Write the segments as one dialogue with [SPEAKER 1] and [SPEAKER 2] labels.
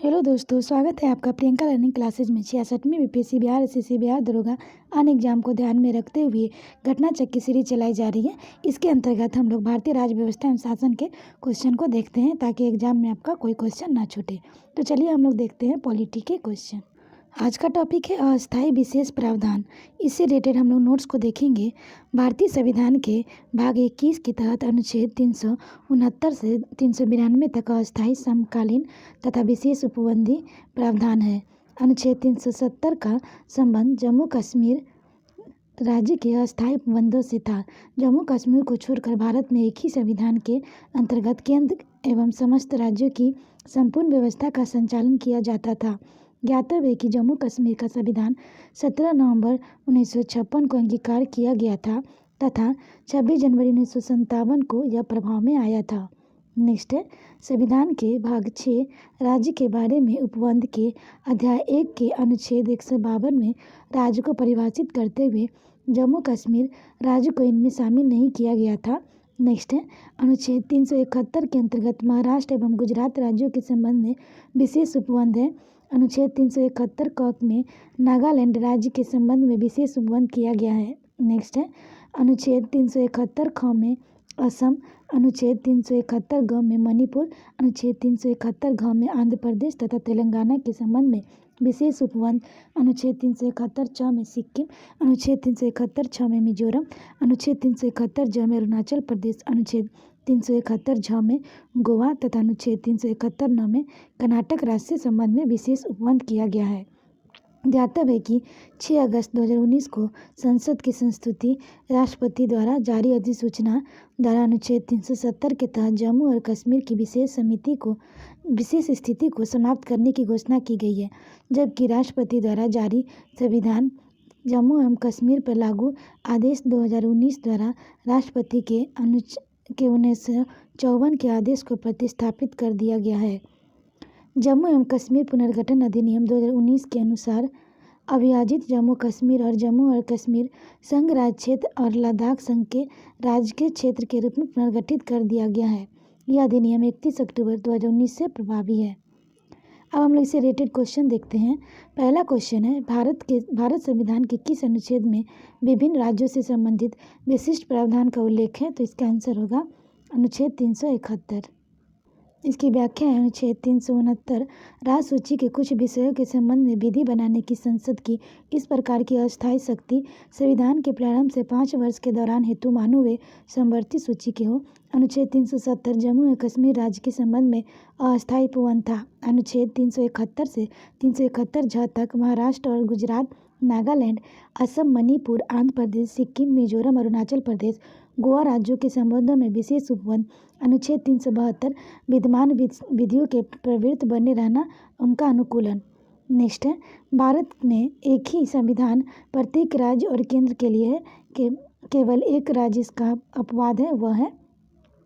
[SPEAKER 1] Hello दोस्तों, स्वागत है आपका प्रियंका लर्निंग क्लासेज में 66वीं बीपीएससी बिहार एसएससी बिहार दरोगा अन्य एग्जाम को ध्यान में रखते हुए घटना चक्र सीरीज चलाई जा रही है। इसके अंतर्गत हम लोग भारतीय राज्य व्यवस्था एवं शासन के क्वेश्चन को देखते हैं ताकि एग्जाम में आपका कोई क्वेश्चन ना छूटे। तो चलिए हम लोग देखते हैं पॉलिटी के क्वेश्चन। आज का टॉपिक है अस्थायी विशेष प्रावधान। इससे रिलेटेड हम लोग नोट्स को देखेंगे। भारतीय संविधान के भाग 21 के तहत अनुच्छेद 369 से 392 तक अस्थायी समकालीन तथा विशेष उपबंधी प्रावधान है। अनुच्छेद 370 का संबंध जम्मू कश्मीर राज्य के अस्थायी उपबंधों से था। जम्मू कश्मीर को छोड़कर भारत में एक ही संविधान के अंतर्गत केंद्र एवं समस्त राज्यों की संपूर्ण व्यवस्था का संचालन किया जाता था। ज्ञातव्य है कि जम्मू कश्मीर का संविधान 17 नवंबर 1956 को अंगीकार किया गया था तथा 26 जनवरी 1957 को यह प्रभाव में आया था। नेक्स्ट है संविधान के भाग 6 राज्य के बारे में उपबंध के अध्याय 1 के अनुच्छेद 152 में राज्य को परिभाषित करते हुए जम्मू कश्मीर राज्य को इनमें शामिल नहीं किया गया था। नेक्स्ट है अनुच्छेद 371 के अंतर्गत महाराष्ट्र एवं गुजरात राज्यों के संबंध में विशेष उपबंध है। अनुच्छेद 371 क में नागालैंड राज्य के संबंध में विशेष उपबंध किया गया है। नेक्स्ट है अनुच्छेद 371 ख में असम, अनुच्छेद 371 ग में मणिपुर, अनुच्छेद 371 घ में आंध्र प्रदेश तथा तेलंगाना के संबंध में विशेष उपबंध। अनुच्छेद 371 च में सिक्किम, अनुच्छेद 371 छ में मिजोरम, अनुच्छेद 371 ज में अरुणाचल प्रदेश, अनुच्छेद 371 झ में गोवा तथा अनुच्छेद 371 न में कर्नाटक राज्य से संबंध में विशेष उपबंध किया गया है। ज्ञातव्य है कि 6 अगस्त 2019 को संसद की संस्तुति राष्ट्रपति द्वारा जारी अधिसूचना द्वारा अनुच्छेद 370 के तहत जम्मू और कश्मीर की विशेष स्थिति को समाप्त करने की घोषणा की गई है, जबकि राष्ट्रपति द्वारा जारी संविधान जम्मू एवं कश्मीर पर लागू आदेश 2019 द्वारा राष्ट्रपति के 1954 के आदेश को प्रतिस्थापित कर दिया गया है। जम्मू एवं कश्मीर पुनर्गठन अधिनियम 2019 के अनुसार अविभाजित जम्मू कश्मीर और जम्मू और कश्मीर संघ राज्य क्षेत्र और लद्दाख संघ के राज्य के क्षेत्र के रूप में पुनर्गठित कर दिया गया है। यह अधिनियम 31 अक्टूबर 2019 से प्रभावी है। अब हम लोग इसे रिलेटेड क्वेश्चन देखते हैं। पहला क्वेश्चन है भारत संविधान के किस अनुच्छेद में विभिन्न राज्यों से संबंधित विशिष्ट प्रावधान का उल्लेख है? तो इसका आंसर होगा अनुच्छेद 371। इसकी व्याख्या है अनुच्छेद 369 राज्य सूची के कुछ विषयों के संबंध में विधि बनाने की संसद की इस प्रकार की अस्थायी शक्ति संविधान के प्रारंभ से 5 वर्ष के दौरान हेतु मानो वे समवर्ती सूची के हो। अनुच्छेद 370 जम्मू और कश्मीर राज्य के संबंध में अस्थायी उपबंध था। अनुच्छेद 371 से 371 झ तक महाराष्ट्र और गुजरात, नागालैंड, असम, मणिपुर, आंध्र प्रदेश, सिक्किम, मिजोरम, अरुणाचल प्रदेश, गोवा राज्यों के संबंधों में विशेष उपबंध। अनुच्छेद 372 विद्यमान विधियों के प्रवृत्त बने रहना, उनका अनुकूलन। नेक्स्ट है भारत में एक ही संविधान प्रत्येक राज्य और केंद्र के लिए है, केवल एक राज्य इसका अपवाद है, वह है।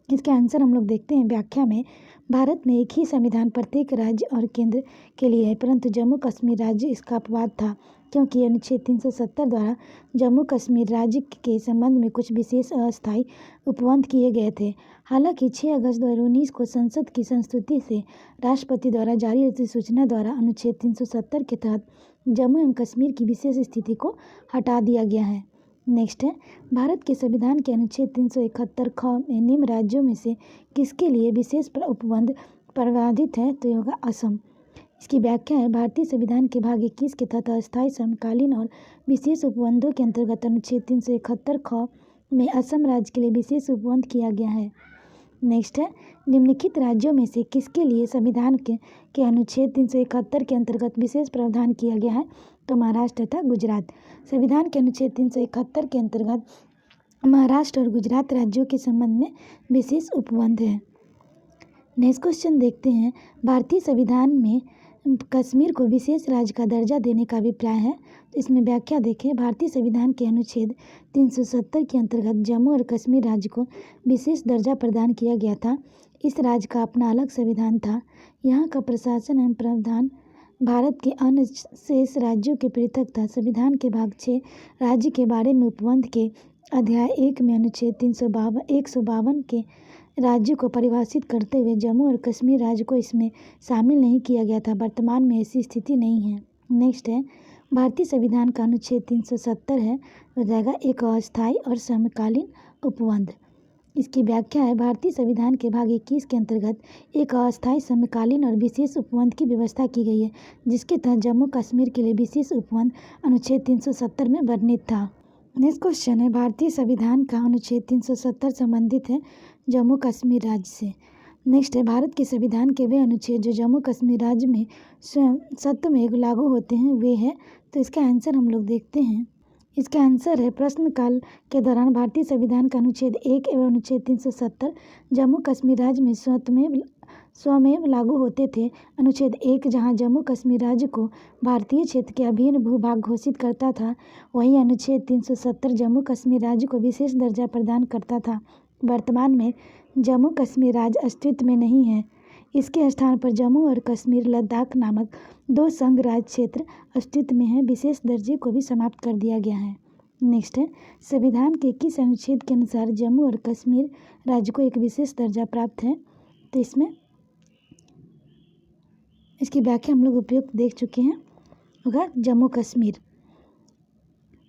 [SPEAKER 1] इसके आंसर हम लोग देखते हैं व्याख्या में। भारत में एक ही संविधान प्रत्येक राज्य और केंद्र के लिए है, परंतु जम्मू कश्मीर राज्य इसका अपवाद था, क्योंकि अनुच्छेद 370 द्वारा जम्मू कश्मीर राज्य के संबंध में कुछ विशेष अस्थायी उपबंध किए गए थे। हालांकि 6 अगस्त 2019 को संसद की संस्तुति से राष्ट्रपति द्वारा जारी अधिसूचना द्वारा अनुच्छेद 370 के तहत जम्मू एवं कश्मीर की विशेष स्थिति को हटा दिया गया है। नेक्स्ट है भारत के संविधान के अनुच्छेद 371 ख में निम्न राज्यों में से किसके लिए विशेष उपबंध प्रावधानित है? तो होगा असम। इसकी व्याख्या है भारतीय संविधान के भाग 21 के तहत अस्थायी समकालीन और विशेष उपबंधों के अंतर्गत अनुच्छेद 371 ख में असम राज्य के लिए विशेष उपबंध किया गया है। नेक्स्ट है निम्नलिखित राज्यों में से किसके लिए संविधान के अनुच्छेद 371 के अंतर्गत विशेष प्रावधान किया गया है? तो महाराष्ट्र तथा गुजरात। संविधान के अनुच्छेद 371 के अंतर्गत महाराष्ट्र और गुजरात राज्यों के संबंध में विशेष उपबंध है। नेक्स्ट क्वेश्चन देखते हैं। भारतीय संविधान में कश्मीर को विशेष राज्य का दर्जा देने का अभिप्राय है। तो इसमें व्याख्या देखें। भारतीय संविधान के अनुच्छेद 370 के अंतर्गत जम्मू और कश्मीर राज्य को विशेष दर्जा प्रदान किया गया था। इस राज्य का अपना अलग संविधान था। यहाँ का प्रशासन एवं प्रावधान भारत के अन्य शेष राज्यों के पृथक था। संविधान के भाग 6 राज्य के बारे में उपबंध के अध्याय 1 में अनुच्छेद 152 के राज्य को परिभाषित करते हुए जम्मू और कश्मीर राज्य को इसमें शामिल नहीं किया गया था। वर्तमान में ऐसी स्थिति नहीं है। नेक्स्ट है भारतीय संविधान का अनुच्छेद 370 है, हो जाएगा एक अस्थायी और समकालीन उपबंध। इसकी व्याख्या है भारतीय संविधान के भाग 21 के अंतर्गत एक अस्थायी, समकालीन और विशेष उपबंध की व्यवस्था की गई है, जिसके तहत जम्मू कश्मीर के लिए विशेष उपबंध अनुच्छेद 370 में वर्णित था। नेक्स्ट क्वेश्चन है भारतीय संविधान का अनुच्छेद 370 संबंधित है जम्मू कश्मीर राज्य से। नेक्स्ट है भारत के संविधान के वे अनुच्छेद जो जम्मू कश्मीर राज्य में स्वयं सत्वमेव लागू होते हैं वे है। तो इसका आंसर हम लोग देखते हैं। इसका आंसर है प्रश्नकाल के दौरान भारतीय संविधान का अनुच्छेद 1 एवं अनुच्छेद 370 जम्मू कश्मीर राज्य में स्वमेव लागू होते थे। अनुच्छेद 1 जहां जम्मू कश्मीर राज्य को भारतीय क्षेत्र के अभिन्न भूभाग घोषित करता था, वहीं अनुच्छेद 370 जम्मू कश्मीर राज्य को विशेष दर्जा प्रदान करता था। वर्तमान में जम्मू कश्मीर राज्य अस्तित्व में नहीं है। इसके स्थान पर जम्मू और कश्मीर लद्दाख नामक 2 संघ राज्य क्षेत्र अस्तित्व में है। विशेष दर्जे को भी समाप्त कर दिया गया है। नेक्स्ट है संविधान के किस अनुच्छेद के अनुसार जम्मू और कश्मीर राज्य को एक विशेष दर्जा प्राप्त है। तो इसमें इसकी व्याख्या हम लोग उपयुक्त देख चुके हैं, होगा जम्मू कश्मीर।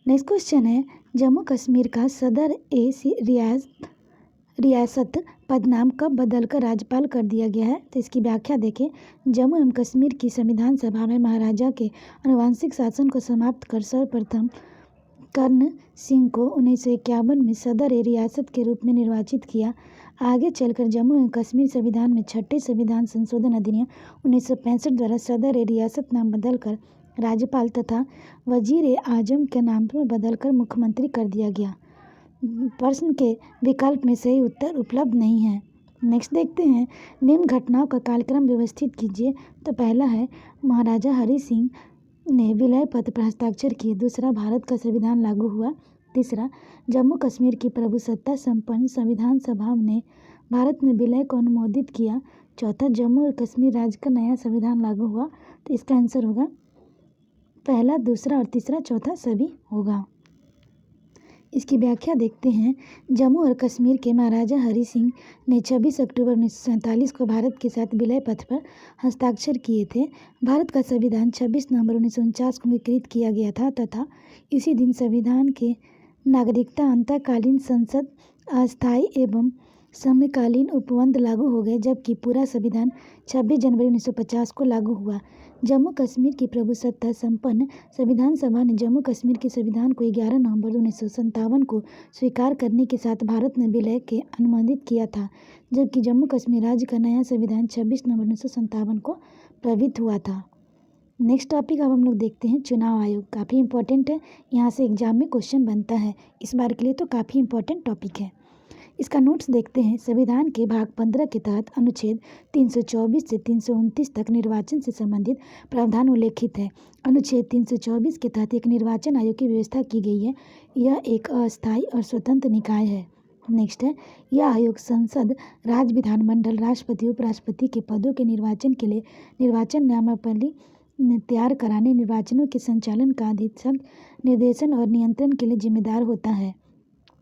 [SPEAKER 1] नेक्स्ट क्वेश्चन है जम्मू कश्मीर का सदर रियासत पदनाम कब बदलकर राज्यपाल कर दिया गया है। तो इसकी व्याख्या देखें। जम्मू एवं कश्मीर की संविधान सभा में महाराजा के आनुवंशिक शासन को समाप्त कर सर्वप्रथम कर्ण सिंह को 1951 में सदर रियासत के रूप में निर्वाचित किया। आगे चलकर जम्मू एवं कश्मीर संविधान में 6ठे संविधान संशोधन अधिनियम 1965 द्वारा सदर रियासत नाम बदलकर राज्यपाल तथा वजीर आजम के नाम पर बदलकर मुख्यमंत्री कर दिया गया। प्रश्न के विकल्प में सही उत्तर उपलब्ध नहीं है। नेक्स्ट देखते हैं निम्न घटनाओं का कालक्रम व्यवस्थित कीजिए। तो पहला है महाराजा हरि सिंह ने विलय पत्र पर हस्ताक्षर किए। दूसरा भारत का संविधान लागू हुआ। तीसरा जम्मू कश्मीर की प्रभुसत्ता संपन्न संविधान सभा ने भारत में विलय को अनुमोदित किया। चौथा जम्मू और कश्मीर राज्य का नया संविधान लागू हुआ। तो इसका आंसर होगा पहला, दूसरा और तीसरा, चौथा सभी होगा। इसकी व्याख्या देखते हैं। जम्मू और कश्मीर के महाराजा हरि सिंह ने 26 अक्टूबर 1947 को भारत के साथ विलय पत्र पर हस्ताक्षर किए थे। भारत का संविधान 26 नवंबर 1949 को अंगीकृत किया गया था तथा इसी दिन संविधान के नागरिकता अंतःकालीन संसद अस्थायी एवं समकालीन उपबंध लागू हो गए, जबकि पूरा संविधान 26 जनवरी 1950 को लागू हुआ। जम्मू कश्मीर की प्रभुसत्ता संपन्न संविधान सभा ने जम्मू कश्मीर के संविधान को 11 नवंबर 1957 को स्वीकार करने के साथ भारत में विलय के अनुमोदित किया था, जबकि जम्मू कश्मीर राज्य का नया संविधान 26 नवंबर 1957 को प्रवृत्त हुआ था। नेक्स्ट टॉपिक अब हम लोग देखते हैं चुनाव आयोग। काफ़ी इंपॉर्टेंट है, यहाँ से एग्जाम में क्वेश्चन बनता है इस बार के लिए, तो काफ़ी इंपॉर्टेंट टॉपिक है। इसका नोट्स देखते हैं। संविधान के भाग 15 के तहत अनुच्छेद 324 से 329 तक निर्वाचन से संबंधित प्रावधान उल्लेखित है। अनुच्छेद 324 के तहत एक निर्वाचन आयोग की व्यवस्था की गई है। यह एक अस्थायी और स्वतंत्र निकाय है। नेक्स्ट है यह आयोग संसद, राज्य विधानमंडल, राष्ट्रपति, उपराष्ट्रपति के पदों के निर्वाचन के लिए निर्वाचन नामावली तैयार कराने, निर्वाचनों के संचालन का अधीक्षक, निर्देशन और नियंत्रण के लिए जिम्मेदार होता है।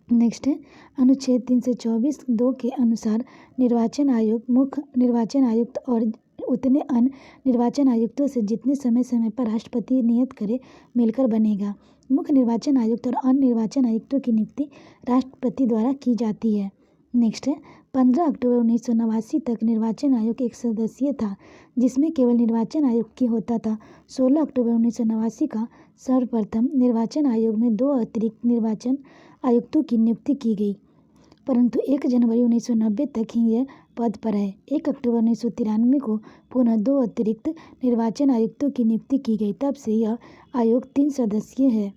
[SPEAKER 1] नेक्स्ट है अनुच्छेद 324(2) के अनुसार निर्वाचन आयोग मुख्य निर्वाचन आयुक्त और उतने अन्य निर्वाचन आयुक्तों से जितने समय समय पर राष्ट्रपति नियत करे मिलकर बनेगा। मुख्य निर्वाचन आयुक्त और अन्य निर्वाचन आयुक्तों की नियुक्ति राष्ट्रपति द्वारा की जाती है। नेक्स्ट है 15 अक्टूबर 1989 तक निर्वाचन आयोग एक सदस्यीय था, जिसमें केवल निर्वाचन आयोग की होता था। 16 अक्टूबर 1989 का सर्वप्रथम निर्वाचन आयोग में 2 अतिरिक्त निर्वाचन आयुक्तों की नियुक्ति की गई, परंतु 1 जनवरी 1990 तक ही यह पद पर है। 1 अक्टूबर 1993 को पुनः 2 अतिरिक्त निर्वाचन आयुक्तों की नियुक्ति की गई। तब से यह आयोग 3 सदस्यीय है।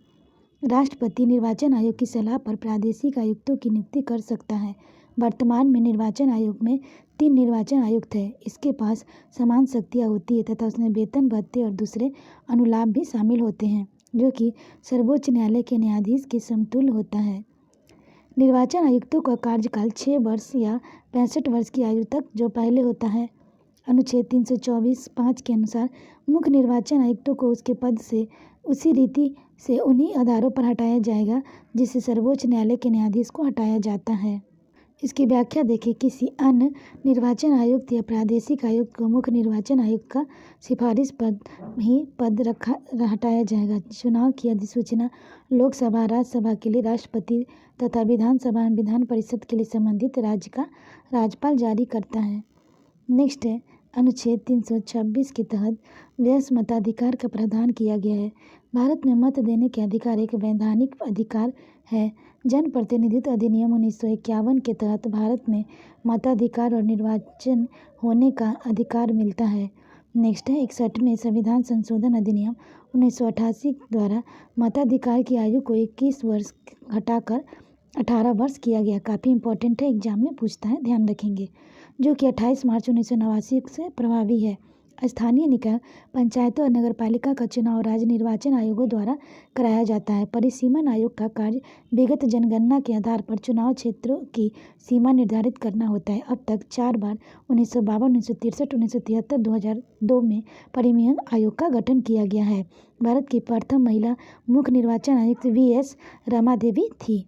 [SPEAKER 1] राष्ट्रपति निर्वाचन आयोग की सलाह पर प्रादेशिक आयुक्तों की नियुक्ति कर सकता है। वर्तमान में निर्वाचन आयोग में 3 निर्वाचन आयुक्त हैं। इसके पास समान शक्तियाँ होती है तथा उसमें वेतन, भत्ते और दूसरे अनुलाभ भी शामिल होते हैं, जो कि सर्वोच्च न्यायालय के न्यायाधीश के समतुल्य होता है। निर्वाचन आयुक्तों का कार्यकाल 6 वर्ष या 65 वर्ष की आयु तक जो पहले होता है। अनुच्छेद 324(5) के अनुसार मुख्य निर्वाचन आयुक्तों को उसके पद से उसी रीति से उन्हीं आधारों पर हटाया जाएगा जिससे सर्वोच्च न्यायालय के न्यायाधीश को हटाया जाता है। इसकी व्याख्या देखें। किसी अन्य निर्वाचन आयुक्त या प्रादेशिक आयुक्त को मुख्य निर्वाचन आयुक्त का सिफारिश पद हटाया जाएगा। चुनाव की अधिसूचना लोकसभा राज्यसभा के लिए राष्ट्रपति तथा विधानसभा विधान परिषद के लिए संबंधित राज्य का राज्यपाल जारी करता है। नेक्स्ट है, अनुच्छेद 326 के तहत वयस्क मताधिकार का प्रावधान किया गया है। भारत में मत देने के अधिकार एक वैधानिक अधिकार है। जन प्रतिनिधित्व अधिनियम 1951 के तहत भारत में मताधिकार और निर्वाचन होने का अधिकार मिलता है। नेक्स्ट है, 61वें संविधान संशोधन अधिनियम 1988 द्वारा मताधिकार की आयु को 21 वर्ष घटाकर 18 वर्ष किया गया। काफ़ी इंपॉर्टेंट है, एग्जाम में पूछता है, ध्यान रखेंगे। जो कि 28 मार्च 1989 से प्रभावी है। स्थानीय निकाय, पंचायतों और नगरपालिका का चुनाव राज्य निर्वाचन आयोगों द्वारा कराया जाता है। परिसीमन आयोग का कार्य विगत जनगणना के आधार पर चुनाव क्षेत्रों की सीमा निर्धारित करना होता है। अब तक 4 बार 1952, 1963, 1973, 2002 में परिसीमन आयोग का गठन किया गया है। भारत की प्रथम महिला मुख्य निर्वाचन आयुक्त VS रमा देवी थी।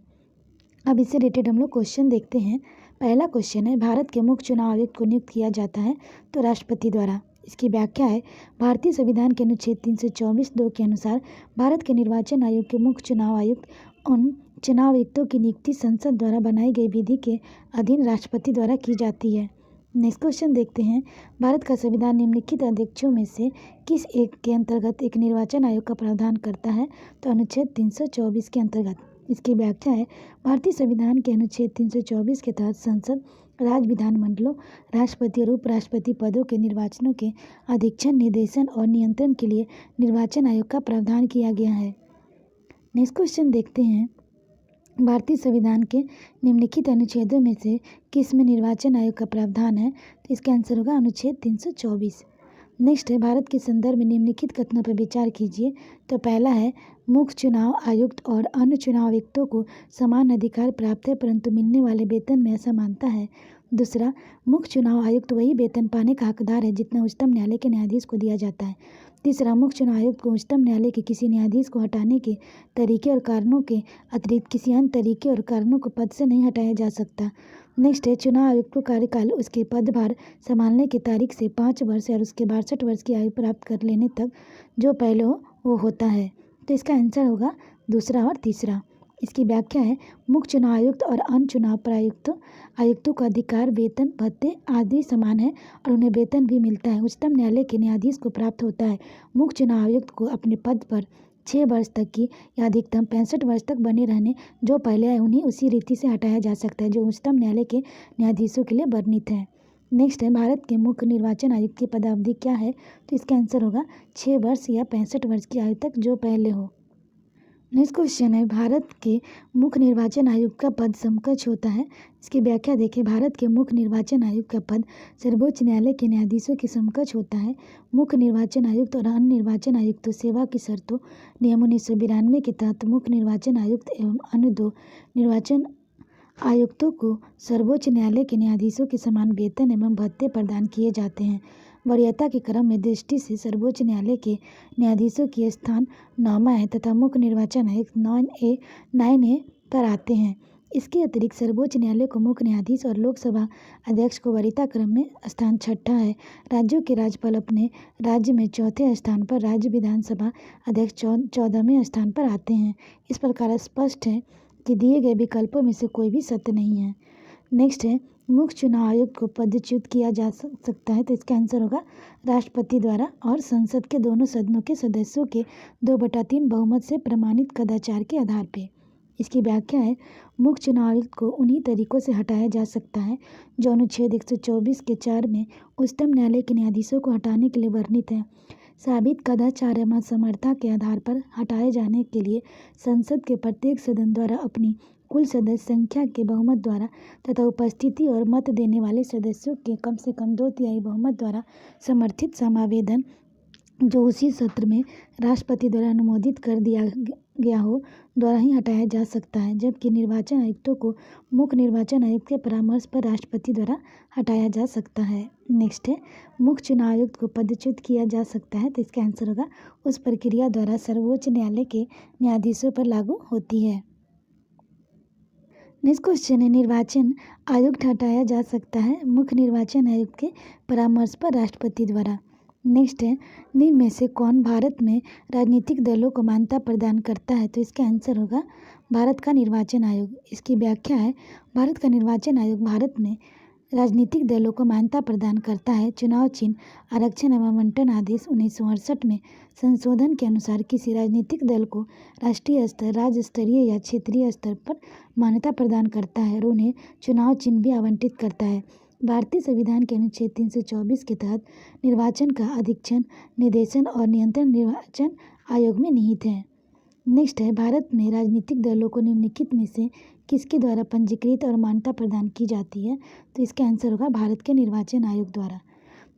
[SPEAKER 1] अब इससे रिलेटेड हम लोग क्वेश्चन देखते हैं। पहला क्वेश्चन है, भारत के मुख्य चुनाव आयुक्त को नियुक्त किया जाता है तो राष्ट्रपति द्वारा। इसकी व्याख्या है, भारतीय संविधान के अनुच्छेद 324(2) के अनुसार भारत के निर्वाचन आयोग के मुख्य चुनाव आयुक्त उन चुनाव आयुक्तों की नियुक्ति संसद द्वारा बनाई गई विधि के अधीन राष्ट्रपति द्वारा की जाती है। नेक्स्ट क्वेश्चन देखते हैं, भारत का संविधान निम्नलिखित अध्यक्षों में से किस एक के अंतर्गत एक निर्वाचन आयोग का प्रावधान करता है तो अनुच्छेद 324 के अंतर्गत। इसकी व्याख्या है, भारतीय संविधान के अनुच्छेद 324 के तहत संसद, राज्य विधानमंडलों, राष्ट्रपति और उपराष्ट्रपति पदों के निर्वाचनों के अधीक्षण, निर्देशन और नियंत्रण के लिए निर्वाचन आयोग का प्रावधान किया गया है। नेक्स्ट क्वेश्चन देखते हैं, भारतीय संविधान के निम्नलिखित अनुच्छेदों में से किस में निर्वाचन आयोग का प्रावधान है तो इसका आंसर होगा अनुच्छेद 324। नेक्स्ट है, भारत के संदर्भ में निम्नलिखित कथनों पर विचार कीजिए। तो पहला है, मुख्य चुनाव आयुक्त और अन्य चुनाव आयुक्तों को समान अधिकार प्राप्त है परंतु मिलने वाले वेतन में असमानता है। दूसरा, मुख्य चुनाव आयुक्त वही वेतन पाने का हकदार है जितना उच्चतम न्यायालय के न्यायाधीश को दिया जाता है। तीसरा, मुख्य चुनाव आयुक्त को उच्चतम न्यायालय के किसी न्यायाधीश को हटाने के तरीके और कारणों के अतिरिक्त किसी अन्य तरीके और कारणों को पद से नहीं हटाया जा सकता। नेक्स्ट है, चुनाव आयुक्त को कार्यकाल उसके पदभार संभालने की तारीख से 5 वर्ष और उसके 62 वर्ष की आयु प्राप्त कर लेने तक जो पहले हो वो होता है। तो इसका आंसर होगा दूसरा और तीसरा। इसकी व्याख्या है, मुख्य चुनाव आयुक्त और अन्य चुनाव आयुक्तों का अधिकार, वेतन, भत्ते आदि समान है और उन्हें वेतन भी मिलता है। उच्चतम न्यायालय के न्यायाधीश को प्राप्त होता है। मुख्य चुनाव आयुक्त को अपने पद पर 6 वर्ष तक की या अधिकतम 65 वर्ष तक बने रहने जो पहले आए उन्हें उसी रीति से हटाया जा सकता है जो उच्चतम न्यायालय के न्यायाधीशों के लिए वर्णित है। नेक्स्ट है, भारत के मुख्य निर्वाचन आयुक्त की पदावधि क्या है तो इसका आंसर होगा 6 वर्ष या 65 वर्ष की आयु तक जो पहले हो। नेक्स्ट क्वेश्चन है, भारत के मुख्य निर्वाचन आयुक्त का पद समकक्ष होता है। इसकी व्याख्या देखें, भारत के मुख्य निर्वाचन आयुक्त का पद सर्वोच्च न्यायालय के न्यायाधीशों के समकक्ष होता है। मुख्य निर्वाचन आयुक्त और अन्य निर्वाचन आयुक्तों सेवा की शर्तों नियम 1992 के तहत मुख्य निर्वाचन आयुक्त एवं अन्य 2 निर्वाचन आयुक्तों को सर्वोच्च न्यायालय के न्यायाधीशों के समान वेतन एवं भत्ते प्रदान किए जाते हैं। वरीयता के क्रम में दृष्टि से सर्वोच्च न्यायालय के न्यायाधीशों की स्थान 9वां है तथा मुख्य निर्वाचन आयुक्त 9A पर आते हैं। इसके अतिरिक्त सर्वोच्च न्यायालय को मुख्य न्यायाधीश और लोकसभा अध्यक्ष को वरीयता क्रम में स्थान 6ठा है। राज्यों के राज्यपाल अपने राज्य में 4थे स्थान पर, राज्य विधानसभा अध्यक्ष 14वें स्थान पर आते हैं। इस प्रकार स्पष्ट है कि दिए गए विकल्पों में से कोई भी सत्य नहीं है। नेक्स्ट है, मुख्य चुनाव आयुक्त को पदच्युत किया जा सकता है तो इसका आंसर होगा राष्ट्रपति द्वारा और संसद के दोनों सदनों के सदस्यों के 2/3 बहुमत से प्रमाणित कदाचार के आधार पर। इसकी व्याख्या है, मुख्य चुनाव आयुक्त को उन्हीं तरीकों से हटाया जा सकता है जो अनुच्छेद 124 के 4 में उच्चतम न्यायालय के न्यायाधीशों को हटाने के लिए वर्णित है। साबित कदाचार एवं समर्था के आधार पर हटाए जाने के लिए संसद के प्रत्येक सदन द्वारा अपनी कुल सदस्य संख्या के बहुमत द्वारा तथा उपस्थिति और मत देने वाले सदस्यों के कम से कम 2/3 बहुमत द्वारा समर्थित समावेदन जो उसी सत्र में राष्ट्रपति द्वारा अनुमोदित कर दिया गया हो द्वारा ही हटाया जा सकता है। जबकि निर्वाचन आयुक्तों को मुख्य निर्वाचन आयुक्त के परामर्श पर राष्ट्रपति द्वारा हटाया जा सकता है। नेक्स्ट है, मुख्य चुनाव आयुक्त को पदच्युत किया जा सकता है तो इसका आंसर होगा उस प्रक्रिया द्वारा सर्वोच्च न्यायालय के न्यायाधीशों पर लागू होती है। नेक्स्ट क्वेश्चन है, निर्वाचन आयुक्त हटाया जा सकता है मुख्य निर्वाचन आयुक्त के परामर्श पर राष्ट्रपति द्वारा। नेक्स्ट है, निम्न में से कौन भारत में राजनीतिक दलों को मान्यता प्रदान करता है? तो इसका आंसर होगा भारत का निर्वाचन आयोग। इसकी व्याख्या है, भारत का निर्वाचन आयोग भारत में राजनीतिक दलों को मान्यता प्रदान करता है। चुनाव चिन्ह, आरक्षण एवं आवंटन आदेश 1968 में संशोधन के अनुसार किसी राजनीतिक दल को राष्ट्रीय स्तर, राज्य स्तरीय या क्षेत्रीय स्तर पर मान्यता प्रदान करता है और उन्हें चुनाव चिन्ह भी आवंटित करता है। भारतीय संविधान के अनुच्छेद 324 के तहत निर्वाचन का अधीक्षण, निर्देशन और नियंत्रण निर्वाचन आयोग में निहित है। नेक्स्ट है, भारत में राजनीतिक दलों को निम्नलिखित में से किसके द्वारा पंजीकृत और मान्यता प्रदान की जाती है? तो इसका आंसर होगा भारत के निर्वाचन आयोग द्वारा।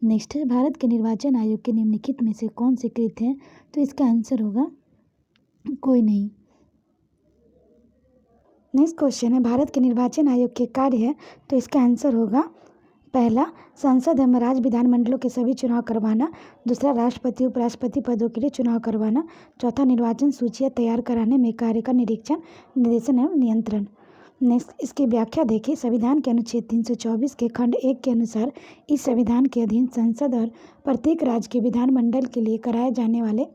[SPEAKER 1] नेक्स्ट है, भारत के निर्वाचन आयोग के निम्नलिखित में से कौन से कृत हैं? तो इसका आंसर होगा कोई नहीं। नेक्स्ट क्वेश्चन है, भारत के निर्वाचन आयोग के कार्य है? तो इसका आंसर होगा पहला, संसद एवं राज्य विधानमंडलों के सभी चुनाव करवाना। दूसरा, राष्ट्रपति उपराष्ट्रपति पदों के लिए चुनाव करवाना। चौथा, निर्वाचन सूचियाँ तैयार कराने में कार्य का निरीक्षण, निर्देशन एवं नियंत्रण। नेक्स्ट, इसकी व्याख्या देखिए। संविधान के अनुच्छेद 324 के खंड 1 के अनुसार इस संविधान के अधीन संसद और प्रत्येक राज्य के विधानमंडल के लिए कराए जाने वाले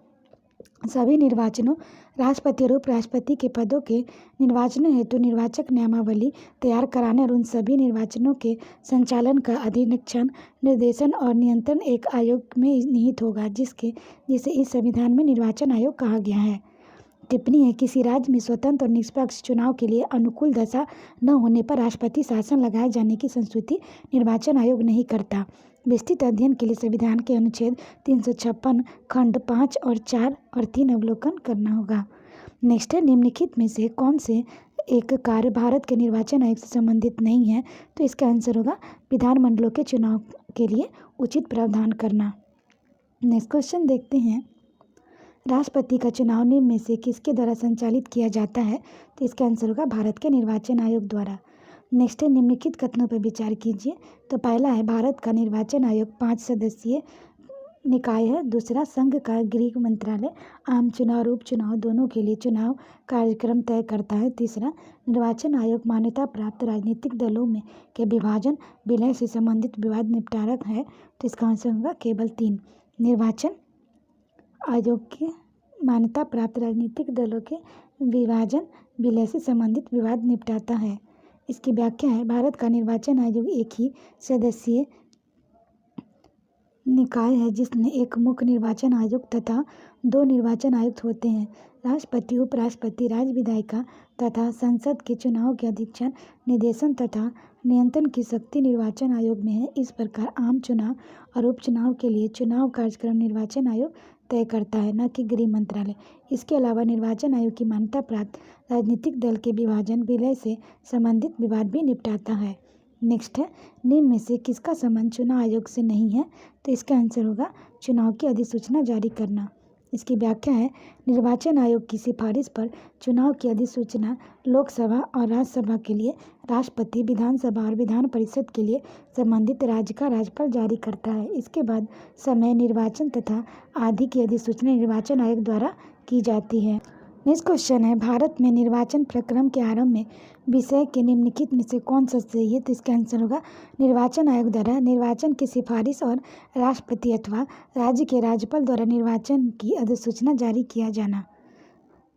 [SPEAKER 1] सभी निर्वाचनों, राष्ट्रपति और उपराष्ट्रपति के पदों के निर्वाचनों हेतु निर्वाचक नियमावली तैयार कराने और उन सभी निर्वाचनों के संचालन का अधीक्षण, निर्देशन और नियंत्रण एक आयोग में निहित होगा, जिसे इस संविधान में निर्वाचन आयोग कहा गया है। टिप्पणी है, किसी राज्य में स्वतंत्र और निष्पक्ष चुनाव के लिए अनुकूल दशा न होने पर राष्ट्रपति शासन लगाए जाने की संस्तुति निर्वाचन आयोग नहीं करता। विस्तृत अध्ययन के लिए संविधान के अनुच्छेद 356 खंड 5 और 4 और 3 अवलोकन करना होगा। नेक्स्ट है, निम्नलिखित में से कौन से एक कार्य भारत के निर्वाचन आयोग से संबंधित नहीं है? तो इसका आंसर होगा विधानमंडलों के चुनाव के लिए उचित प्रावधान करना। नेक्स्ट क्वेश्चन देखते हैं, राष्ट्रपति का चुनाव निम्न में से किसके द्वारा संचालित किया जाता है? तो इसका आंसर होगा भारत के निर्वाचन आयोग द्वारा। नेक्स्ट है, निम्नलिखित कथनों पर विचार कीजिए। तो पहला है, भारत का निर्वाचन आयोग 5 सदस्यीय निकाय है। दूसरा, संघ का गृह मंत्रालय आम चुनाव और उपचुनाव दोनों के लिए चुनाव कार्यक्रम तय करता है। तीसरा, निर्वाचन आयोग मान्यता प्राप्त राजनीतिक दलों में के विभाजन, विलय से संबंधित विवाद निपटारक है। तो इसका आंसर होगा केवल 3। निर्वाचन आयोग के मान्यता प्राप्त राजनीतिक दलों के विभाजन, विलय से संबंधित विवाद निपटाता है। इसकी व्याख्या है, भारत का निर्वाचन आयोग एक ही सदस्यीय निकाय है जिसमें एक मुख्य निर्वाचन आयुक्त तथा 2 निर्वाचन आयुक्त होते हैं। राष्ट्रपति, उपराष्ट्रपति, राज्य विधायिका तथा संसद के चुनाव के अधीक्षण, निर्देशन तथा नियंत्रण की शक्ति निर्वाचन आयोग में है। इस प्रकार आम चुनाव और उपचुनाव के लिए चुनाव कार्यक्रम निर्वाचन आयोग तय करता है, न कि गृह मंत्रालय। इसके अलावा निर्वाचन आयोग की मान्यता प्राप्त राजनीतिक दल के विभाजन, विलय से संबंधित विवाद भी निपटाता है। नेक्स्ट है, निम्न में से किसका संबंध चुनाव आयोग से नहीं है? तो इसका आंसर होगा चुनाव की अधिसूचना जारी करना। इसकी व्याख्या है, निर्वाचन आयोग की सिफारिश पर चुनाव की अधिसूचना लोकसभा और राज्यसभा के लिए राष्ट्रपति, विधानसभा और विधान परिषद के लिए संबंधित राज्य का राज्यपाल जारी करता है। इसके बाद समय, निर्वाचन तथा आदि की अधिसूचना निर्वाचन आयोग द्वारा की जाती है। नेक्स्ट क्वेश्चन है, भारत में निर्वाचन प्रक्रम के आरंभ में विषय के निम्नलिखित में से कौन सा सही है? तो इसका आंसर होगा निर्वाचन आयोग द्वारा निर्वाचन की सिफारिश और राष्ट्रपति अथवा राज्य के राज्यपाल द्वारा निर्वाचन की अधिसूचना जारी किया जाना।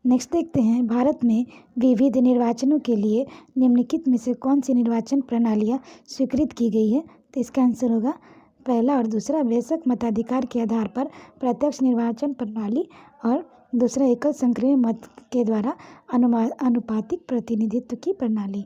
[SPEAKER 1] नेक्स्ट देखते हैं, भारत में विविध निर्वाचनों के लिए निम्नलिखित में से कौन सी निर्वाचन प्रणालियाँ स्वीकृत की गई है? तो इसका आंसर होगा पहला और दूसरा, बेशक मताधिकार के आधार पर प्रत्यक्ष निर्वाचन प्रणाली और दूसरा, एकल संक्रिय मत के द्वारा अनुपातिक प्रतिनिधित्व की प्रणाली।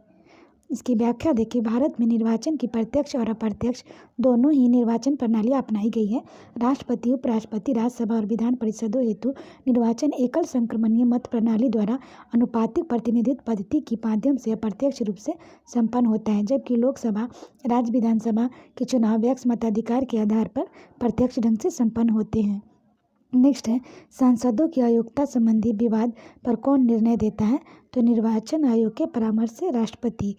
[SPEAKER 1] इसकी व्याख्या देखिए, भारत में निर्वाचन की प्रत्यक्ष और अप्रत्यक्ष दोनों ही निर्वाचन प्रणालियाँ अपनाई गई है। राष्ट्रपति, उपराष्ट्रपति, राज्यसभा और विधान परिषदों हेतु निर्वाचन एकल संक्रमणीय मत प्रणाली द्वारा अनुपातिक प्रतिनिधित्व पद्धति के माध्यम से अप्रत्यक्ष रूप से संपन्न होता है, जबकि लोकसभा, राज्य विधानसभा के चुनाव व्यक्ति मताधिकार के आधार पर प्रत्यक्ष ढंग से संपन्न होते हैं। नेक्स्ट है, सांसदों की अयोग्यता संबंधी विवाद पर कौन निर्णय देता है? तो निर्वाचन आयोग के परामर्श से राष्ट्रपति।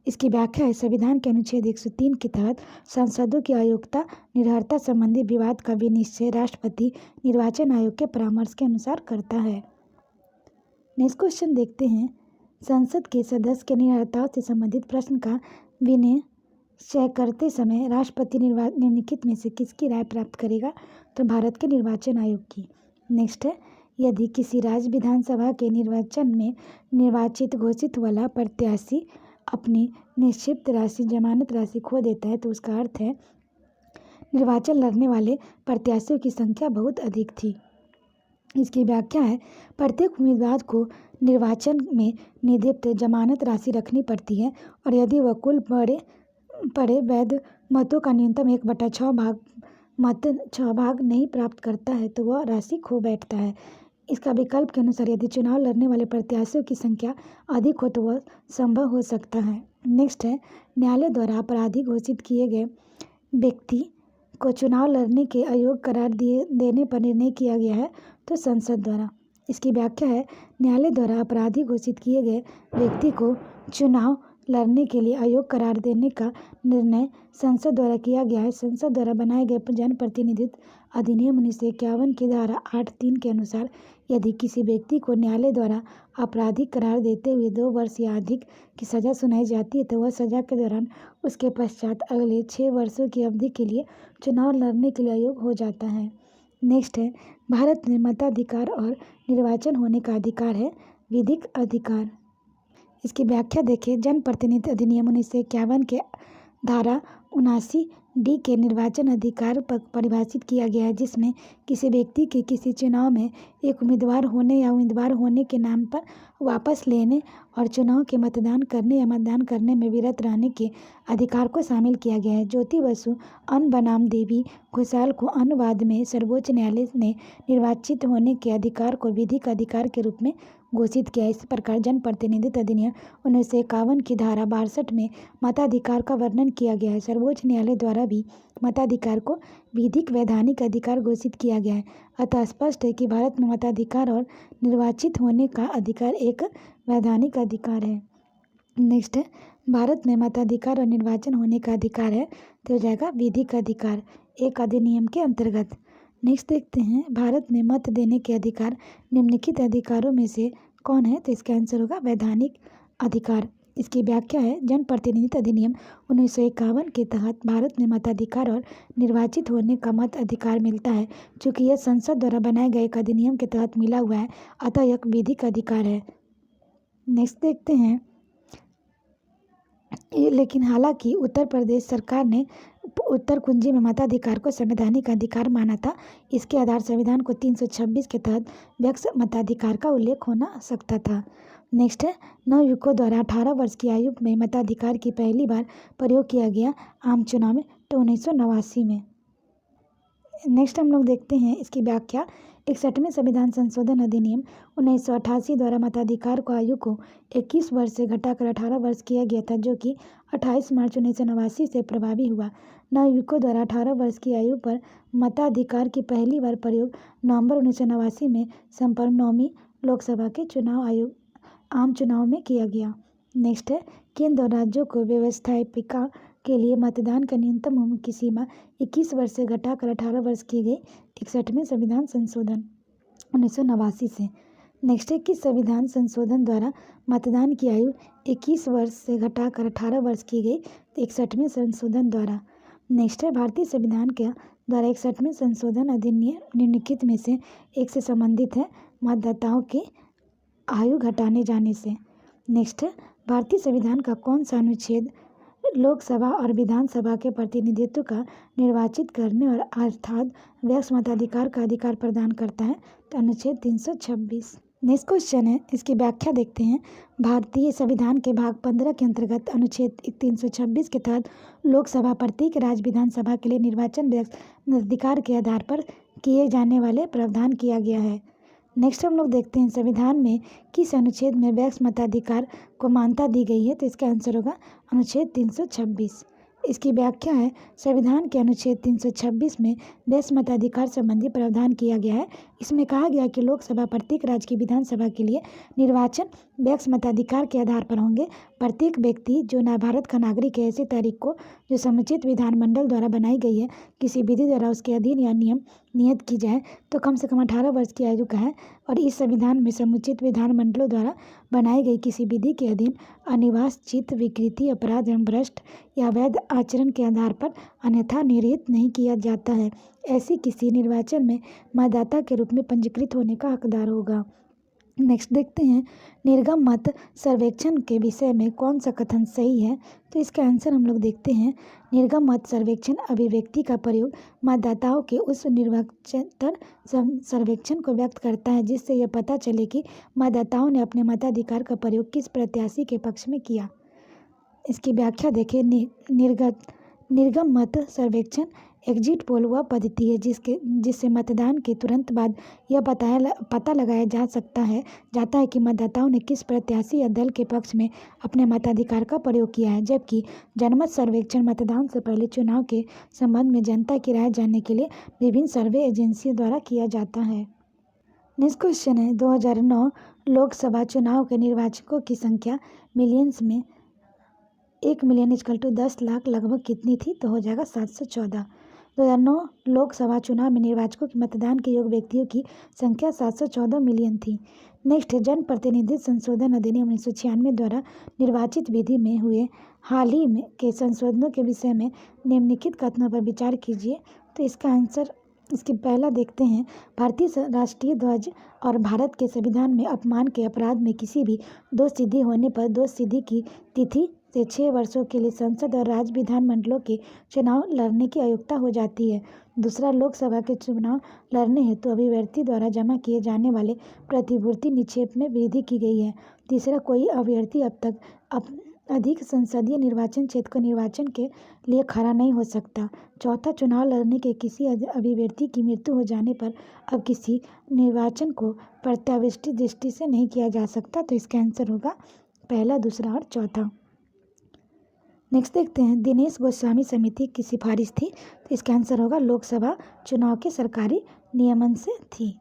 [SPEAKER 1] इसकी व्याख्या है, संविधान के अनुच्छेद 103 के तहत सांसदों की अयोग्यता, निरर्हता संबंधी विवाद का विनिश्चय राष्ट्रपति निर्वाचन आयोग के परामर्श के अनुसार करता है। नेक्स्ट क्वेश्चन देखते हैं, संसद के सदस्य के निरंतरता से संबंधित प्रश्न का विनिश्चय करते समय राष्ट्रपति निम्नलिखित में से किसकी राय प्राप्त करेगा? तो भारत के निर्वाचन आयोग की। नेक्स्ट है, यदि किसी राज्य विधानसभा के निर्वाचन में निर्वाचित घोषित वाला प्रत्याशी अपनी निश्चित राशि जमानत राशि खो देता है तो उसका अर्थ है निर्वाचन लड़ने वाले प्रत्याशियों की संख्या बहुत अधिक थी। इसकी व्याख्या है, प्रत्येक उम्मीदवार को निर्वाचन में निर्धारित जमानत राशि रखनी पड़ती है और यदि वह कुल पड़े वैध मतों का न्यूनतम 1/6 भाग नहीं प्राप्त करता है तो वह राशि खो बैठता है। इसका विकल्प के अनुसार यदि चुनाव लड़ने वाले प्रत्याशियों की संख्या अधिक हो तो वह संभव हो सकता है। नेक्स्ट है, न्यायालय द्वारा अपराधी घोषित किए गए व्यक्ति को चुनाव लड़ने के अयोग्य करार देने पर निर्णय किया गया है तो संसद द्वारा। इसकी व्याख्या है, न्यायालय द्वारा अपराधी घोषित किए गए व्यक्ति को चुनाव लड़ने के लिए अयोग्य करार देने का निर्णय संसद द्वारा किया गया है। संसद द्वारा बनाए गए जनप्रतिनिधित्व अधिनियम 1951 की धारा 8(3) के अनुसार यदि किसी व्यक्ति को न्यायालय द्वारा आपराधिक करार देते हुए 2 वर्ष या अधिक की सज़ा सुनाई जाती है तो वह सज़ा के दौरान उसके पश्चात अगले 6 वर्षों की अवधि के लिए चुनाव लड़ने के लिए अयोग्य हो जाता है। नेक्स्ट है, भारत में मताधिकार और निर्वाचन होने का अधिकार है विधिक अधिकार। इसकी व्याख्या देखिए, जनप्रतिनिधित्व अधिनियम 1951 के धारा 79D के निर्वाचन अधिकार पर परिभाषित किया गया है जिसमें किसी व्यक्ति के किसी चुनाव में एक उम्मीदवार होने या उम्मीदवार होने के नाम पर वापस लेने और चुनाव के मतदान करने या मतदान करने में विरत रहने के अधिकार को शामिल किया गया है। ज्योति बसु अन्न बनाम देवी घोषाल को अनुवाद में सर्वोच्च न्यायालय ने निर्वाचित होने के अधिकार को विधिक अधिकार के रूप में घोषित किया। इस प्रकार जनप्रतिनिधित्व अधिनियम 1951 की धारा 62 में मताधिकार का वर्णन किया गया है। सर्वोच्च न्यायालय द्वारा भी मताधिकार को विधिक वैधानिक अधिकार घोषित किया गया है। अतः स्पष्ट है कि भारत में मताधिकार और निर्वाचित होने का अधिकार एक वैधानिक अधिकार है। नेक्स्ट है, भारत में मताधिकार और निर्वाचन होने का अधिकार है तो हो जाएगा विधिक अधिकार एक अधिनियम के अंतर्गत। नेक्स्ट देखते हैं, भारत में मत देने के अधिकार निम्नलिखित अधिकारों में से कौन है? तो इसका आंसर होगा वैधानिक अधिकार। इसकी व्याख्या है, जनप्रतिनिधित्व अधिनियम 1951 के तहत भारत में मताधिकार और निर्वाचित होने का मत अधिकार मिलता है। चूँकि यह संसद द्वारा बनाए गए एक अधिनियम के तहत मिला हुआ है अतः यह विधिक अधिकार है। नेक्स्ट देखते हैं, लेकिन हालांकि उत्तर प्रदेश सरकार ने उत्तर कुंजी में मताधिकार को संवैधानिक अधिकार माना था। इसके आधार संविधान को 326 के तहत व्यक्ति मताधिकार का उल्लेख होना सकता था। नेक्स्ट है, नवयुवकों द्वारा 18 वर्ष की आयु में मताधिकार की पहली बार प्रयोग किया गया आम चुनाव में तो 1989 में। नेक्स्ट हम लोग देखते हैं इसकी व्याख्या, 61वें संविधान संशोधन अधिनियम 1988 द्वारा मताधिकार को आयु को 21 वर्ष से घटाकर 18 वर्ष किया गया था जो कि 28 मार्च 1989 से प्रभावी हुआ। नवयुवकों द्वारा 18 वर्ष की आयु पर मताधिकार की पहली बार प्रयोग नवंबर 1989 में संपन्न 9वीं लोकसभा के आम चुनाव में किया गया। नेक्स्ट है, केंद्र और राज्यों को व्यवस्थापिका के लिए मतदान का न्यूनतम उम्र की सीमा 21 वर्ष से घटाकर 18 वर्ष की गई 61वें संविधान संशोधन 1989 से। नेक्स्ट है, किस संविधान संशोधन द्वारा मतदान की आयु 21 वर्ष से घटाकर 18 वर्ष की गई 61वें संशोधन द्वारा। नेक्स्ट है, भारतीय संविधान के द्वारा 61वें संशोधन अधिनियम निम्नलिखित में से एक से संबंधित है मतदाताओं की आयु घटाने जाने से। नेक्स्ट है, भारतीय संविधान का कौन सा अनुच्छेद लोकसभा और विधानसभा के प्रतिनिधित्व का निर्वाचित करने और अर्थात व्यक्ति मताधिकार का अधिकार प्रदान करता है? तो अनुच्छेद 326। नेक्स्ट क्वेश्चन है, इसकी व्याख्या देखते हैं। भारतीय संविधान के भाग 15 के अंतर्गत अनुच्छेद 326 के तहत लोकसभा प्रत्येक राज्य विधानसभा के लिए निर्वाचन व्यक्ति मताधिकार के आधार पर किए जाने वाले प्रावधान किया गया है। नेक्स्ट हम लोग देखते हैं संविधान में किस अनुच्छेद में व्यक्ति मताधिकार को मान्यता दी गई है? तो इसका आंसर होगा अनुच्छेद 326। इसकी व्याख्या है, संविधान के अनुच्छेद 326 में व्यक्ति मताधिकार संबंधी प्रावधान किया गया है। इसमें कहा गया कि लोकसभा प्रत्येक राज्य की विधानसभा के लिए निर्वाचन वैक्स मताधिकार के आधार पर होंगे। प्रत्येक व्यक्ति जो भारत का नागरिक है, ऐसी तारीख को जो समुचित विधानमंडल द्वारा बनाई गई है, किसी विधि द्वारा उसके अधीन या नियम नियत की जाए तो कम से कम 18 वर्ष की आयु का है, और इस संविधान में समुचित विधानमंडलों द्वारा बनाई गई किसी विधि के अधीन अनिवास, चित्त विकृति, अपराध एवं भ्रष्ट या अवैध आचरण के आधार पर अन्यथा निरहित नहीं किया जाता है। ऐसी किसी निर्वाचन में मतदाता के रूप में पंजीकृत होने का हकदार होगा। नेक्स्ट देखते हैं, निर्गम मत सर्वेक्षण के विषय में कौन सा कथन सही है। तो इसका आंसर हम लोग देखते हैं, निर्गम मत सर्वेक्षण अभिव्यक्ति का प्रयोग मतदाताओं के उस निर्वाचन सर्वेक्षण को व्यक्त करता है जिससे यह पता चले कि मतदाताओं ने अपने मताधिकार का प्रयोग किस प्रत्याशी के पक्ष में किया। इसकी व्याख्या देखें, निर्गम मत सर्वेक्षण एग्जिट पोल वह पद्धति है जिससे मतदान के तुरंत बाद यह पता लगाया जाता है कि मतदाताओं ने किस प्रत्याशी या दल के पक्ष में अपने मताधिकार का प्रयोग किया है, जबकि जनमत सर्वेक्षण मतदान से पहले चुनाव के संबंध में जनता की राय जानने के लिए विभिन्न सर्वे एजेंसियों द्वारा किया जाता है। नेक्स्ट क्वेश्चन है, 2009 लोकसभा चुनाव के निर्वाचकों की संख्या मिलियंस में 1 मिलियन = 10 लाख लगभग कितनी थी। तो हो जाएगा 714। 2009 लोकसभा चुनाव में निर्वाचकों के मतदान के योग्य व्यक्तियों की संख्या 714 मिलियन थी। नेक्स्ट है, जनप्रतिनिधित्व संशोधन अधिनियम 1996 द्वारा निर्वाचित विधि में हुए हाल ही में के संशोधनों के विषय में निम्नलिखित कथनों पर विचार कीजिए। तो इसका आंसर, इसकी पहला देखते हैं, भारतीय राष्ट्रीय ध्वज और भारत के संविधान में अपमान के अपराध में किसी भी दोष सिद्धि होने पर दोष सिद्धि की तिथि से 6 वर्षों के लिए संसद और राज्य विधानमंडलों के चुनाव लड़ने की अयोग्यता हो जाती है। दूसरा, लोकसभा के चुनाव लड़ने हेतु अभ्यर्थी द्वारा जमा किए जाने वाले प्रतिभूति निक्षेप में वृद्धि की गई है। तीसरा, कोई अभ्यर्थी अब तक अधिक संसदीय निर्वाचन क्षेत्र को निर्वाचन के लिए खड़ा नहीं हो सकता। चौथा, चुनाव लड़ने के किसी अभ्यर्थी की मृत्यु हो जाने पर अब किसी निर्वाचन को प्रत्याविष्टि दृष्टि से नहीं किया जा सकता। तो इसका आंसर होगा पहला, दूसरा और चौथा। नेक्स्ट देखते हैं, दिनेश गोस्वामी समिति की सिफारिश थी। तो इसका आंसर होगा लोकसभा चुनाव के सरकारी नियमन से थी।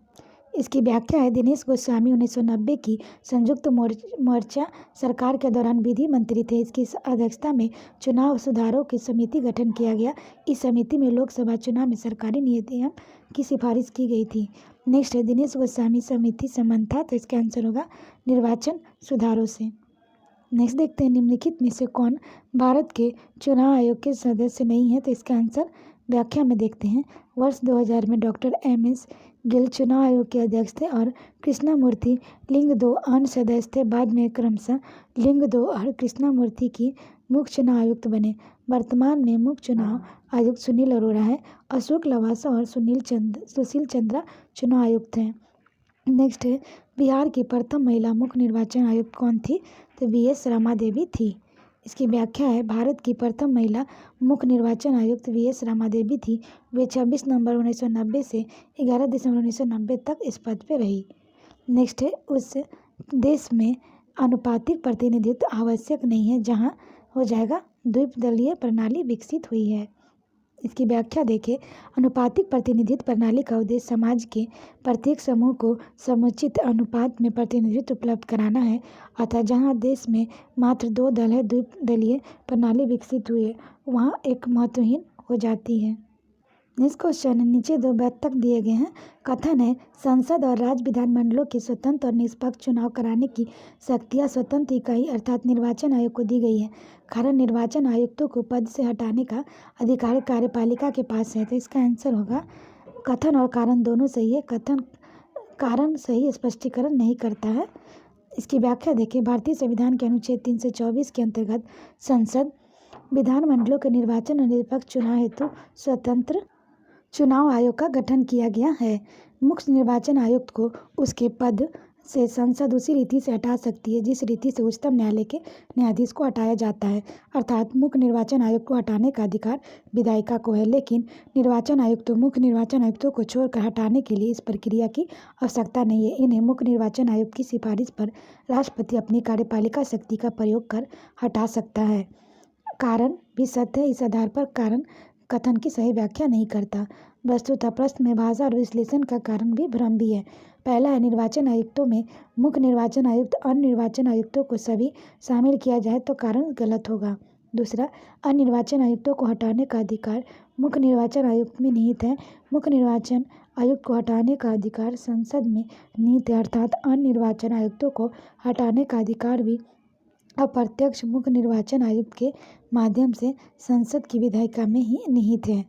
[SPEAKER 1] इसकी व्याख्या है, दिनेश गोस्वामी 1990 की संयुक्त मोर्चा सरकार के दौरान विधि मंत्री थे। इसकी अध्यक्षता में चुनाव सुधारों की समिति गठन किया गया। इस समिति में लोकसभा चुनाव में सरकारी नियम की सिफारिश की गई थी। नेक्स्ट है, दिनेश गोस्वामी समिति संबंध था। तो इसका आंसर होगा निर्वाचन सुधारों से। नेक्स्ट देखते हैं, निम्नलिखित में से कौन भारत के चुनाव आयोग के सदस्य नहीं है। तो इसका आंसर व्याख्या में देखते हैं, वर्ष 2000 में डॉक्टर MS गिल चुनाव आयोग के अध्यक्ष थे और कृष्णामूर्ति लिंग 2 अन्य सदस्य थे। बाद में क्रमशः लिंग 2 और कृष्णामूर्ति की मुख्य चुनाव आयुक्त बने। वर्तमान में मुख्य चुनाव आयुक्त सुनील अरोड़ा है। अशोक लवासा और सुशील चंद्रा चुनाव आयुक्त हैं। नेक्स्ट है, बिहार की प्रथम महिला मुख्य निर्वाचन आयुक्त कौन थी। तो VS रमा देवी थी। इसकी व्याख्या है, भारत की प्रथम महिला मुख्य निर्वाचन आयुक्त VS रमा देवी थी। वे 26 नवंबर 1990 से 11 दिसंबर 1990 तक इस पद पर रही। नेक्स्ट है, उस देश में अनुपातिक प्रतिनिधित्व आवश्यक नहीं है जहां हो जाएगा द्विदलीय प्रणाली विकसित हुई है। इसकी व्याख्या देखें, अनुपातिक प्रतिनिधित्व प्रणाली का उद्देश्य समाज के प्रत्येक समूह को समुचित अनुपात में प्रतिनिधित्व उपलब्ध कराना है। अतः जहां देश में मात्र 2 दल है, द्विदलीय प्रणाली विकसित हुई है, वहां एक महत्वहीन हो जाती है। नेक्स्ट क्वेश्चन, नीचे 2 व्याख्यान दिए गए हैं। कथन है, संसद और राज्य विधानमंडलों के स्वतंत्र और निष्पक्ष चुनाव कराने की शक्तियां स्वतंत्र इकाई अर्थात निर्वाचन आयोग को दी गई है। कारण, निर्वाचन आयुक्तों को पद से हटाने का अधिकार कार्यपालिका के पास है। तो इसका आंसर होगा, कथन और कारण दोनों सही है। कारण सही स्पष्टीकरण नहीं करता है। इसकी व्याख्या देखिए, भारतीय संविधान के अनुच्छेद 324 के अंतर्गत संसद विधानमंडलों के निर्वाचन और निष्पक्ष चुनाव हेतु स्वतंत्र चुनाव आयोग का गठन किया गया है। मुख्य निर्वाचन आयुक्त को उसके पद से संसद उसी रीति से हटा सकती है जिस रीति से उच्चतम न्यायालय के न्यायाधीश को हटाया जाता है, अर्थात मुख्य निर्वाचन आयुक्त को हटाने का अधिकार विधायिका को है, लेकिन निर्वाचन आयुक्तों मुख्य निर्वाचन आयुक्तों को छोड़कर हटाने के लिए इस प्रक्रिया की आवश्यकता नहीं है। इन्हें मुख्य निर्वाचन आयुक्त की सिफारिश पर राष्ट्रपति अपनी कार्यपालिका शक्ति का प्रयोग कर हटा सकता है। कारण भी सत्य है। इस आधार पर कारण कथन की सही व्याख्या नहीं करता। वस्तुतः प्रश्न में भाषा और विश्लेषण का कारण भी भ्रम भी है। पहला है निर्वाचन आयुक्तों में मुख्य निर्वाचन आयुक्त अन्य निर्वाचन आयुक्तों को सभी शामिल किया जाए तो कारण गलत होगा। दूसरा, अन्य निर्वाचन आयुक्तों को हटाने का अधिकार मुख्य निर्वाचन आयुक्त में निहित है। मुख्य निर्वाचन आयुक्त को हटाने का अधिकार संसद में निहित है, अर्थात अन्य निर्वाचन आयुक्तों को हटाने का अधिकार भी अप्रत्यक्ष मुख्य निर्वाचन आयुक्त के माध्यम से संसद की विधायिका में ही निहित है।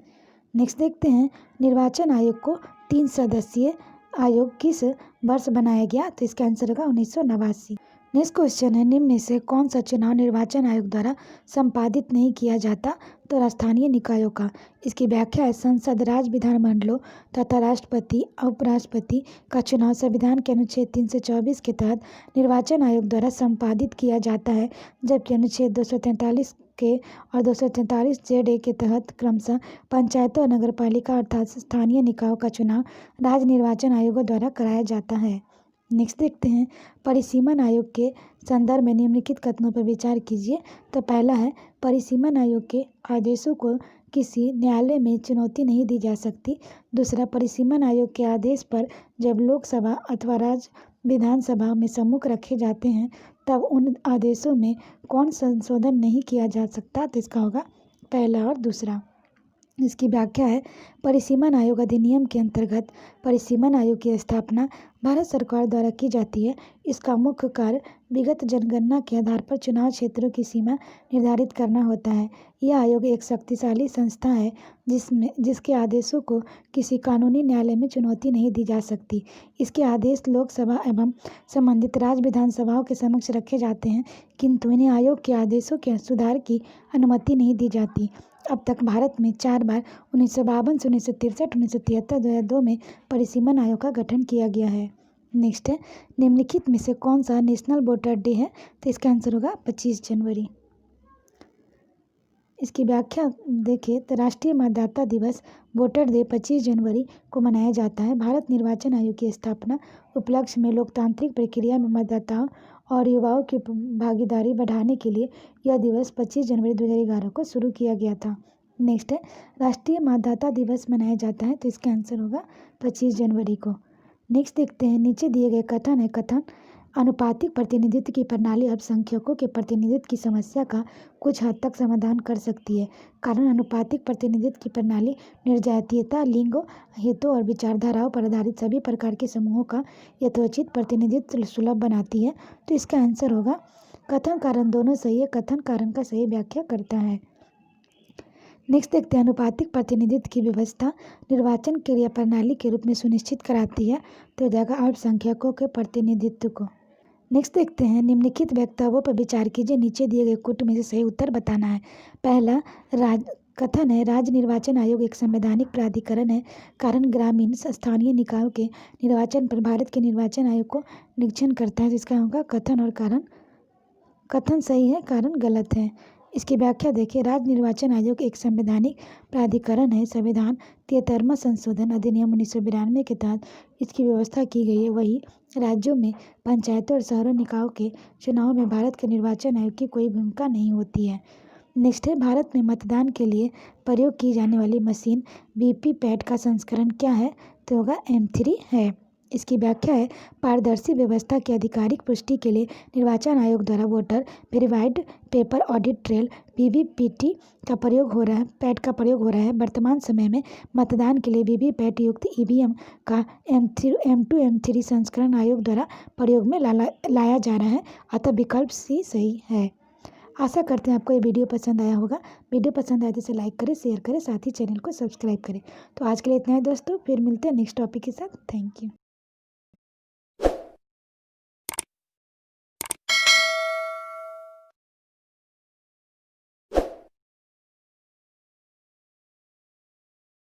[SPEAKER 1] नेक्स्ट देखते हैं, निर्वाचन आयोग को 3 सदस्यीय आयोग किस वर्ष बनाया गया? तो इसका आंसर होगा 1989। नेक्स्ट क्वेश्चन है, निम्न में से कौन सा चुनाव निर्वाचन आयोग द्वारा संपादित नहीं किया जाता? तो स्थानीय निकायों का। इसकी व्याख्या है, संसद, राज्य विधानमंडलों तथा राष्ट्रपति उपराष्ट्रपति का चुनाव संविधान के अनुच्छेद 324 के तहत निर्वाचन आयोग द्वारा संपादित किया जाता है, जबकि अनुच्छेद 243 के और 243 ZA के तहत क्रमशः पंचायतों और नगरपालिका अर्थात स्थानीय निकायों का चुनाव राज्य निर्वाचन आयोगों द्वारा कराया जाता है। नेक्स्ट देखते हैं, परिसीमन आयोग के संदर्भ में निम्नलिखित कथनों पर विचार कीजिए। तो पहला है, परिसीमन आयोग के आदेशों को किसी न्यायालय में चुनौती नहीं दी जा सकती। दूसरा, परिसीमन आयोग के आदेश पर जब लोकसभा अथवा राज्य विधानसभा में सम्मुख रखे जाते हैं तब उन आदेशों में कौन संशोधन नहीं किया जा सकता? तो इसका होगा पहला और दूसरा। इसकी व्याख्या है, परिसीमन आयोग अधिनियम के अंतर्गत परिसीमन आयोग की स्थापना भारत सरकार द्वारा की जाती है। इसका मुख्य कार्य विगत जनगणना के आधार पर चुनाव क्षेत्रों की सीमा निर्धारित करना होता है। यह आयोग एक शक्तिशाली संस्था है जिसके आदेशों को किसी कानूनी न्यायालय में चुनौती नहीं दी जा सकती। इसके आदेश लोकसभा एवं संबंधित राज्य विधानसभाओं के समक्ष रखे जाते हैं, किंतु इन्हें आयोग के आदेशों के सुधार की अनुमति नहीं दी जाती। अब तक भारत में 4 बार 1952 से 1963, 1973, 2002 में परिसीमन आयोग का गठन किया गया है। नेक्स्ट है, निम्नलिखित में से कौन सा नेशनल वोटर डे है? तो इसका आंसर होगा 25 जनवरी। इसकी व्याख्या देखें तो राष्ट्रीय मतदाता दिवस वोटर डे 25 जनवरी को मनाया जाता है। भारत निर्वाचन आयोग की स्थापना उपलक्ष्य में लोकतांत्रिक प्रक्रिया में मतदाताओं और युवाओं की भागीदारी बढ़ाने के लिए यह दिवस 25 जनवरी 2011 को शुरू किया गया था। नेक्स्ट है, राष्ट्रीय मतदाता दिवस मनाया जाता है, तो इसका आंसर होगा 25 जनवरी को। नेक्स्ट देखते हैं, नीचे दिए गए कथन है, कथन अनुपातिक प्रतिनिधित्व की प्रणाली अल्पसंख्यकों के प्रतिनिधित्व की समस्या का कुछ हद तक समाधान कर सकती है। कारण अनुपातिक प्रतिनिधित्व की प्रणाली निर्जातीयता, लिंग, हितों और विचारधाराओं पर आधारित सभी प्रकार के समूहों का यथोचित प्रतिनिधित्व सुलभ बनाती है। तो इसका आंसर होगा कथन कारण दोनों सही है, कथन कारण का सही व्याख्या करता है। नेक्स्ट देखते हैं, अनुपातिक प्रतिनिधित्व की व्यवस्था निर्वाचन क्रिया प्रणाली के रूप में सुनिश्चित कराती है, तो जगह अल्पसंख्यकों के प्रतिनिधित्व को। नेक्स्ट देखते हैं, निम्नलिखित वक्तव्यों पर विचार कीजिए, नीचे दिए गए कोट में से सही उत्तर बताना है। पहला कथन है, राज्य निर्वाचन आयोग एक संवैधानिक प्राधिकरण है। कारण ग्रामीण स्थानीय निकायों के निर्वाचन पर भारत के निर्वाचन आयोग को निरीक्षण करता है, जिसका होगा कथन और कारण। कथन सही है, कारण गलत है। इसकी व्याख्या देखिए, राज्य निर्वाचन आयोग एक संवैधानिक प्राधिकरण है। संविधान 73वां संशोधन अधिनियम 1992 के तहत इसकी व्यवस्था की गई है। वही राज्यों में पंचायतों और शहरों निकायों के चुनाव में भारत के निर्वाचन आयोग की कोई भूमिका नहीं होती है। नेक्स्ट है, भारत में मतदान के लिए प्रयोग की जाने वाली मशीन वीवीपैट का संस्करण क्या है? तो होगा M3 है। इसकी व्याख्या है, पारदर्शी व्यवस्था की आधिकारिक पुष्टि के लिए निर्वाचन आयोग द्वारा voter verified paper audit trail VVPT का प्रयोग हो रहा है, पैट का प्रयोग हो रहा है। वर्तमान समय में मतदान के लिए वीवीपैट युक्त ईवीएम का M2 M3 संस्करण आयोग द्वारा प्रयोग में लाया जा रहा है, अतः विकल्प सी सही है। आशा करते हैं आपको ये वीडियो पसंद आया होगा। वीडियो पसंद आए तो इसे लाइक करें, शेयर करें, साथ ही चैनल को सब्सक्राइब करें। तो आज के लिए इतना है दोस्तों, फिर मिलते हैं नेक्स्ट टॉपिक के साथ। Thank you.